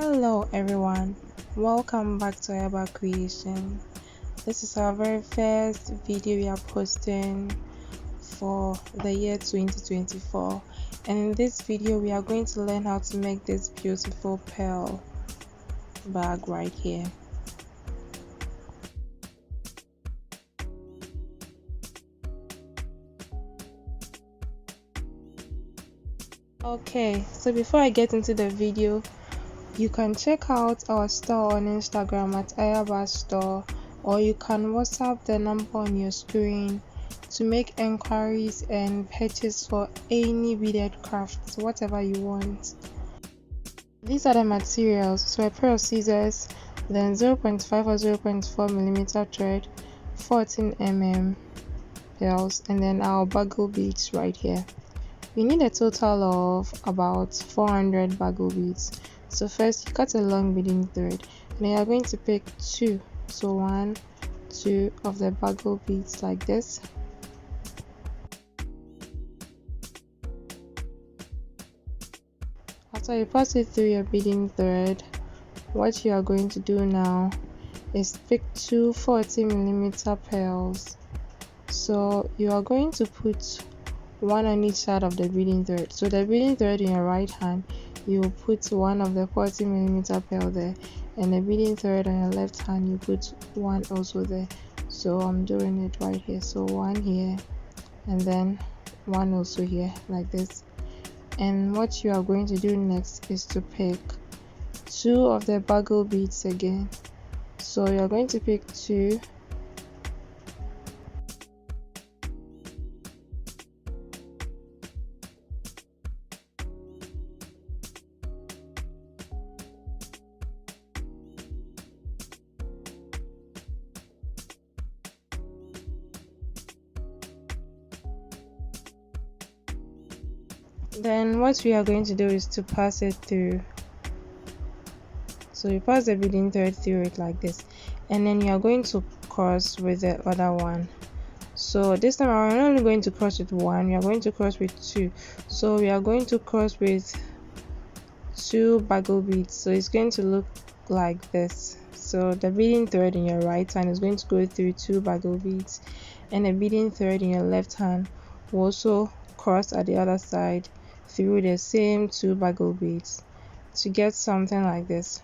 Hello everyone, welcome back to Eba Creation. This is our very first video we are posting for the year 2024, and in this video we are going to learn how to make this beautiful pearl bag right here. Okay, so before I get into the video, you can check out our store on Instagram at Ayaba Store, or you can WhatsApp the number on your screen to make enquiries and purchase for any beaded crafts, whatever you want. These are the materials: so a pair of scissors, then 0.5 or 0.4 millimeter thread, 14 pearls, and then our bugle beads right here. We need a total of about 400 bugle beads. So first you cut a long beading thread, and then you are going to pick two, so 1, 2 of the bugle beads like this. After you pass it through your beading thread, what you are going to do now is pick two 40 millimeter pearls. So you are going to put one on each side of the beading thread. So the beading thread in your right hand, you will put one of the 40 millimeter pearl there, and the beading thread on your left hand, you put one also there. So I'm doing it right here, so one here and then one also here like this. And what you are going to do next is to pick two of the bugle beads again. So you're going to pick two, then what we are going to do is to pass it through. So you pass the beading thread through it like this, and then you are going to cross with the other one. So this time we're not only going to cross with one, we are going to cross with two. So we are going to cross with two bugle beads, so it's going to look like this. So the beading thread in your right hand is going to go through two bugle beads, and the beading thread in your left hand will also cross at the other side through the same two bugle beads to get something like this.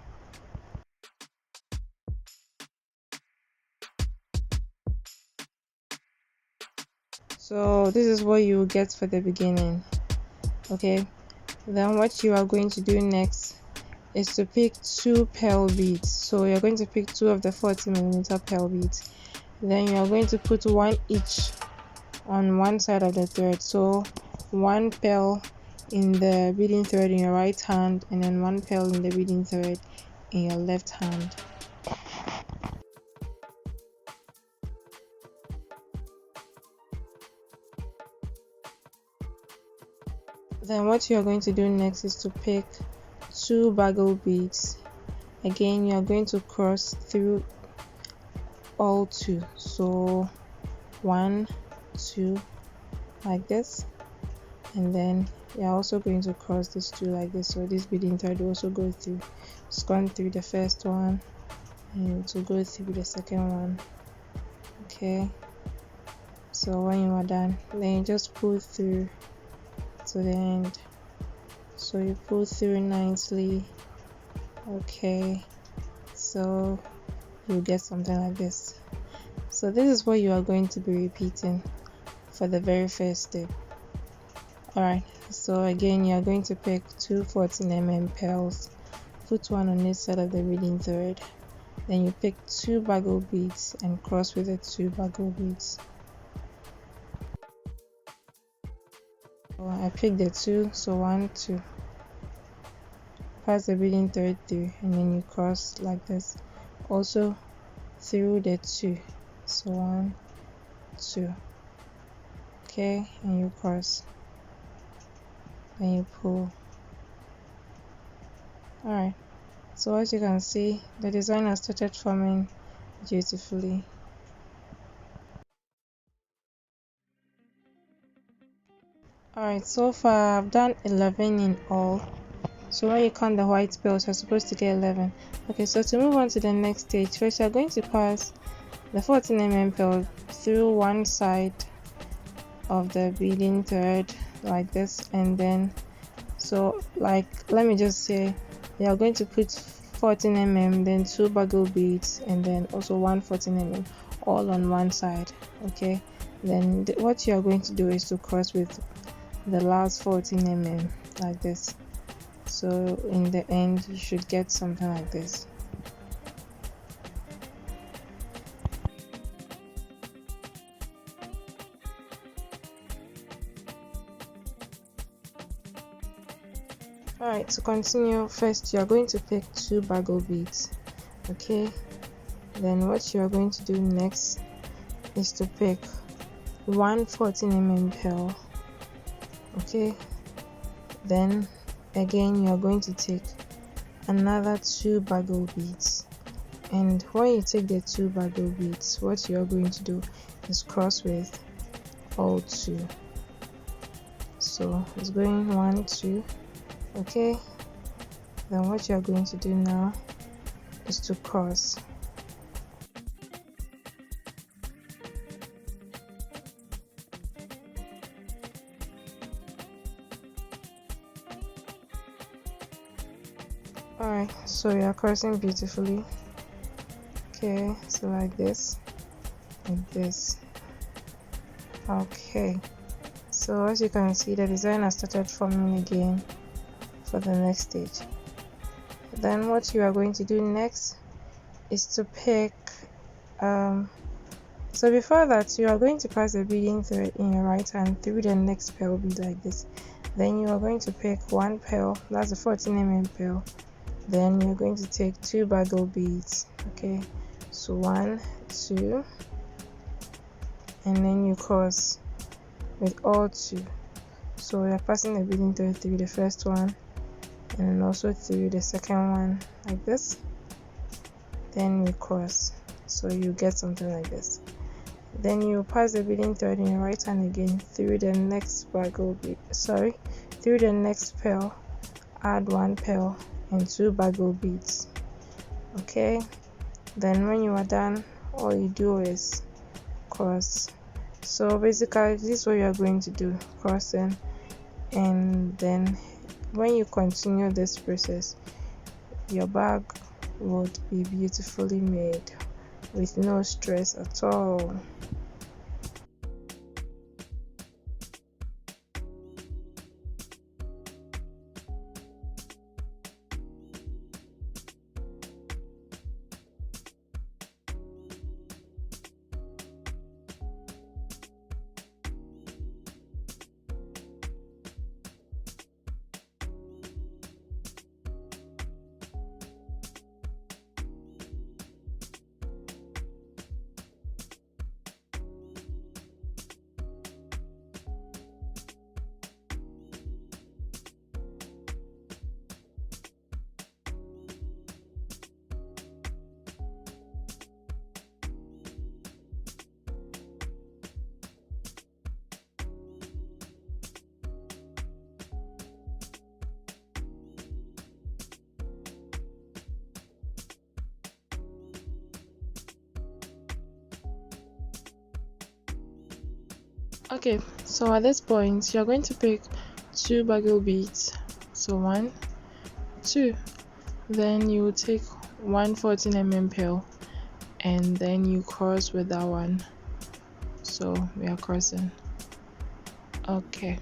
So this is what you will get for the beginning. Okay, then what you are going to do next is to pick two pearl beads. So you're going to pick two of the 40 millimeter pearl beads, then you are going to put one each on one side of the thread. So one pearl in the beading thread in your right hand, and then one pearl in the beading thread in your left hand. Then what you are going to do next is to pick two bugle beads. Again, you are going to cross through all two, so 1, 2 like this, and then you're also going to cross this two like this. So this beading thread will also go through. It's gone through the first one, and to go through the second one. Okay, so when you are done, then you just pull through to the end. So you pull through nicely. Okay, so you'll get something like this. So this is what you are going to be repeating for the very first step. Alright, so again you are going to pick two 14 pearls, put one on each side of the beading thread, then you pick two bugle beads and cross with the two bugle beads. So I picked the two, so 1, 2, pass the beading thread through, and then you cross like this, also through the two, so 1, 2, okay, and you cross, then you pull. Alright, so as you can see, the design has started forming beautifully. Alright, so far I've done 11 in all. So when you count the white pearls, you're supposed to get 11. Okay, so to move on to the next stage, first you're going to pass the 14 pearl through one side of the beading thread like this, and then so like let me just say you're going to put 14 then 2 bugle beads, and then also one 14 all on one side. Okay, then what you are going to do is to cross with the last 14 like this. So in the end you should get something like this. Alright, to continue, first you are going to pick 2 bugle beads. Okay, then what you are going to do next is to pick one 14 pearl. Okay, then again you are going to take another 2 bugle beads, and when you take the 2 bugle beads, what you are going to do is cross with all 2. So it's going 1 2. Okay, then what you are going to do now is to cross. Alright, so you are crossing beautifully. Okay, so like this, like this. Okay, so as you can see, the design has started forming again for the next stage. Then what you are going to do next is to pick so before that, you are going to pass the beading thread in your right hand through the next pearl bead like this. Then you are going to pick one pearl, that's the 14 pearl. Then you're going to take 2 bugle beads. Okay, so 1 2, and then you cross with all 2. So you're passing the beading thread through the first one, and then also through the second one like this. Then you cross, so you get something like this. Then you pass the beading thread in your right hand again through the next bugle bead, through the next pearl, add 1 pearl and 2 bugle beads. Okay, then when you are done, all you do is cross. So basically this is what you are going to do, crossing, and then when you continue this process, your bag would be beautifully made with no stress at all. Okay, so at this point you're going to pick 2 bugle beads, so 1 2, then you take one 14 pearl, and then you cross with that one. So we are crossing. Okay,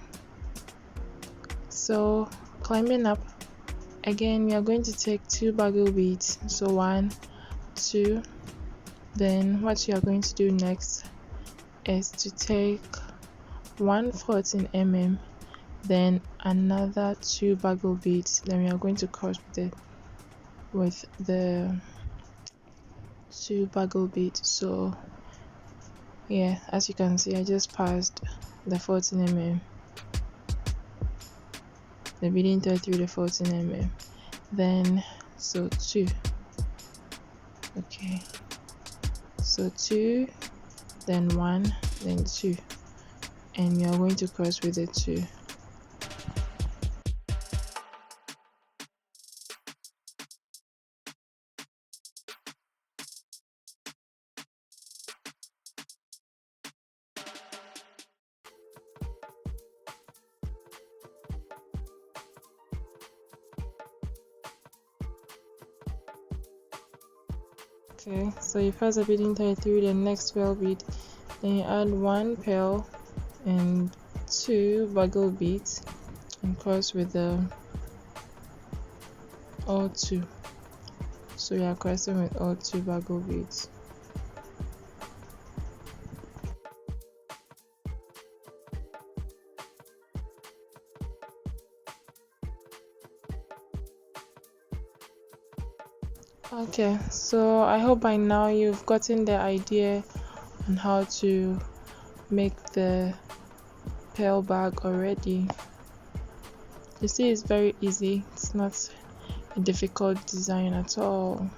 so climbing up again, we are going to take 2 bugle beads, so 1 2. Then what you are going to do next is to take one 14 then another 2 bugle beads. Then we are going to cross with the 2 bugle beads. So yeah, as you can see, I just passed the 14 the beading thread through the 14 then so 2. Okay, so 2, then 1, then 2, and you are going to cross with the 2. Okay, so you pass the beading thread through the next pearl bead, then you add one pearl and two bugle beads and cross with the all two. So you are crossing with all two bugle beads. Okay, so I hope by now you've gotten the idea on how to make the pearl bag already. You see, it's very easy. It's not a difficult design at all.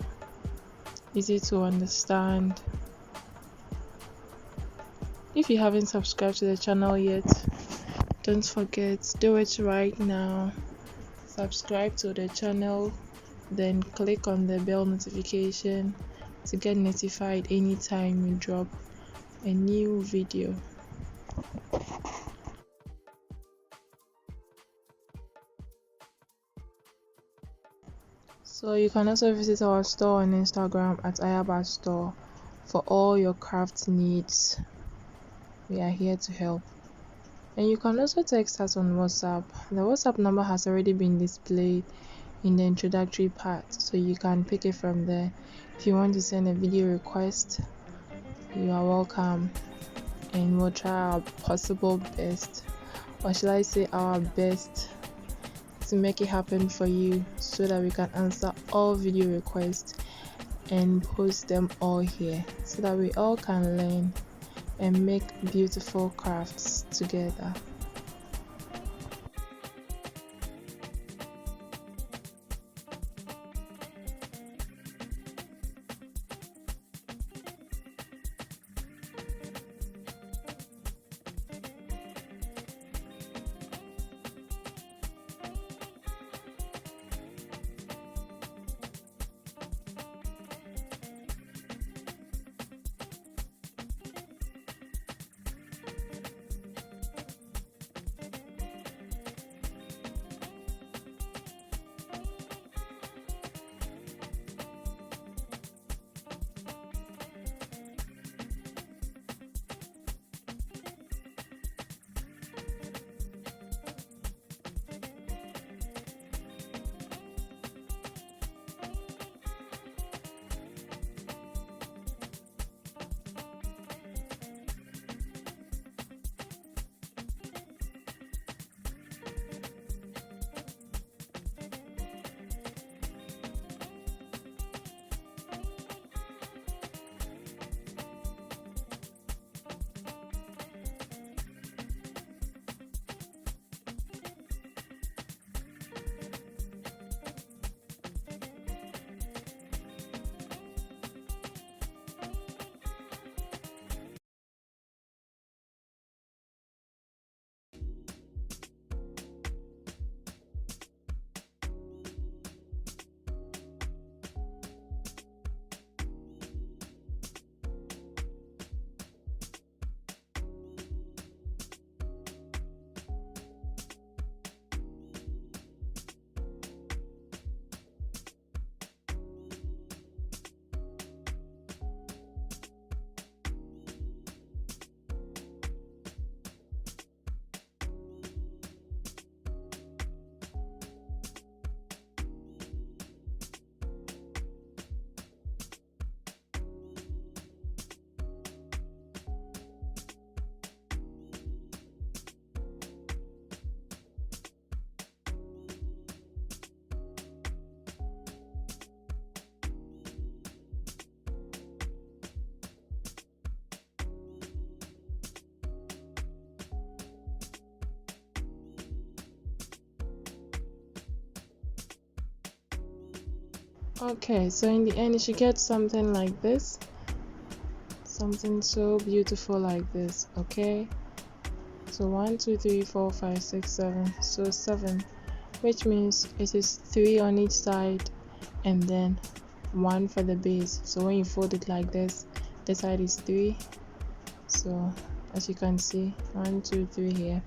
Easy to understand. If you haven't subscribed to the channel yet, don't forget, do it right now. Subscribe to the channel, then click on the bell notification to get notified anytime we drop a new video. So you can also visit our store on Instagram at Ayaba Store for all your craft needs. We are here to help. And you can also text us on WhatsApp. The WhatsApp number has already been displayed in the introductory part, so you can pick it from there. If you want to send a video request, you are welcome, and we'll try our possible best, or shall I say our best, to make it happen for you so that we can answer all video requests and post them all here so that we all can learn and make beautiful crafts together. Okay, so in the end you should get something like this, something so beautiful like this. Okay, so 1 2 3 4 5 6 7, so 7, which means it is 3 on each side and then 1 for the base. So when you fold it like this side is 3, so as you can see 1 2 3 here,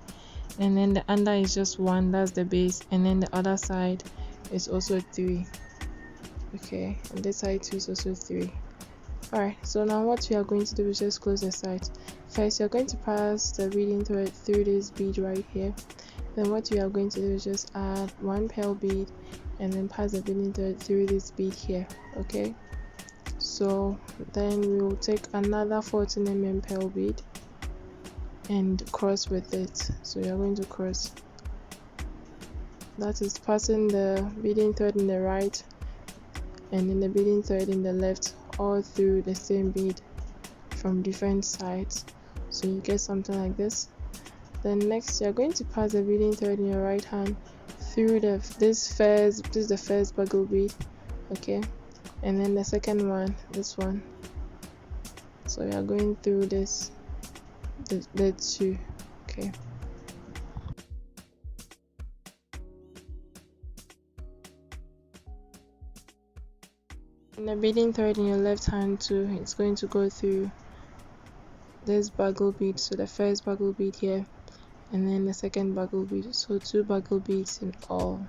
and then the under is just 1, that's the base, and then the other side is also 3. Okay, and this side too is also 3. Alright, so now what we are going to do is just close the site. First, you're going to pass the beading thread through this bead right here. Then what we are going to do is just add one pearl bead and then pass the beading thread through this bead here. Okay, so then we will take another 14 mm pearl bead and cross with it. So you're going to cross, that is passing the beading thread in the right and then the beading thread in the left, all through the same bead from different sides, so you get something like this. Then next you're going to pass the beading thread in your right hand through this is the first buckle bead, okay, and then the second one, this one. So you're going through the two, okay. And the beading thread in your left hand too, it's going to go through this buckle bead, so the first buckle bead here and then the second buckle bead, so 2 buckle beads in all.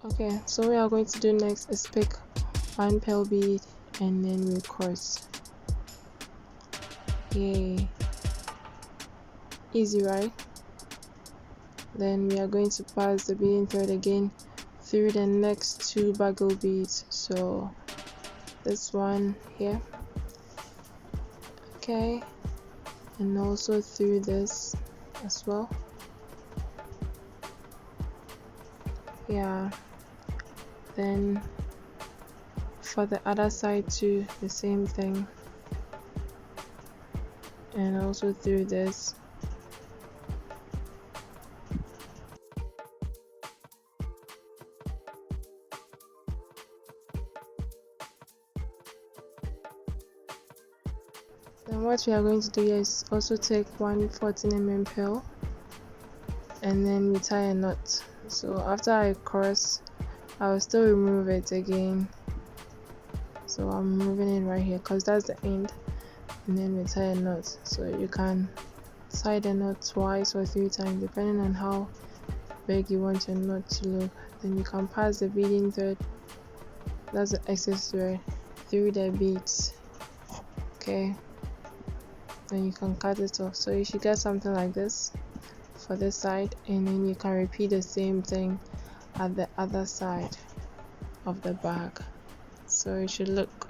Okay, so what we are going to do next is pick one pearl bead and then we cross. Yay, easy, right? Then we are going to pass the beading thread again through the next 2 buckle beads, so this one here, okay, and also through this as well. Yeah, then for the other side too, the same thing, and also through this. Then what we are going to do here is also take one 14 mm pearl and then we tie a knot. So after I cross, I will still remove it again. So I'm removing it right here because that's the end, and then we tie a knot. So you can tie the knot twice or 3 times depending on how big you want your knot to look. Then you can pass the beading thread, that's the excess thread, through the beads, okay, then you can cut it off. So you should get something like this for this side, and then you can repeat the same thing at the other side of the bag, so it should look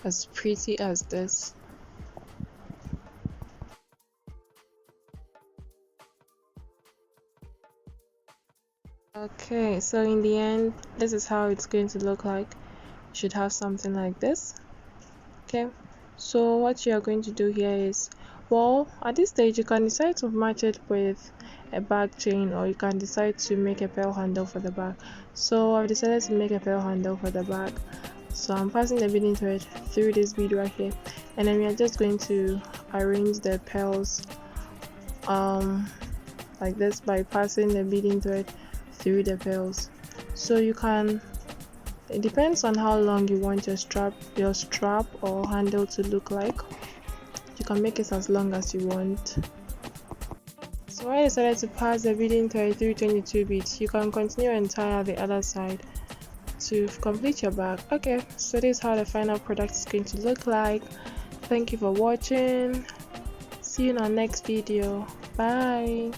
as pretty as this. Okay, so in the end, this is how it's going to look like. You should have something like this. Okay, so what you are going to do here is, well, at this stage you can decide to match it with a bag chain, or you can decide to make a pearl handle for the bag. So I've decided to make a pearl handle for the bag, so I'm passing the beading thread through this bead right here, and then we are just going to arrange the pearls like this by passing the beading thread through the pearls. So you can, it depends on how long you want your strap or handle to look like. You can make it as long as you want. So I decided to pass the beading thread through 22 beads. You can continue and tie the other side to complete your bag. Okay, so this is how the final product is going to look like. Thank you for watching. See you in our next video. Bye.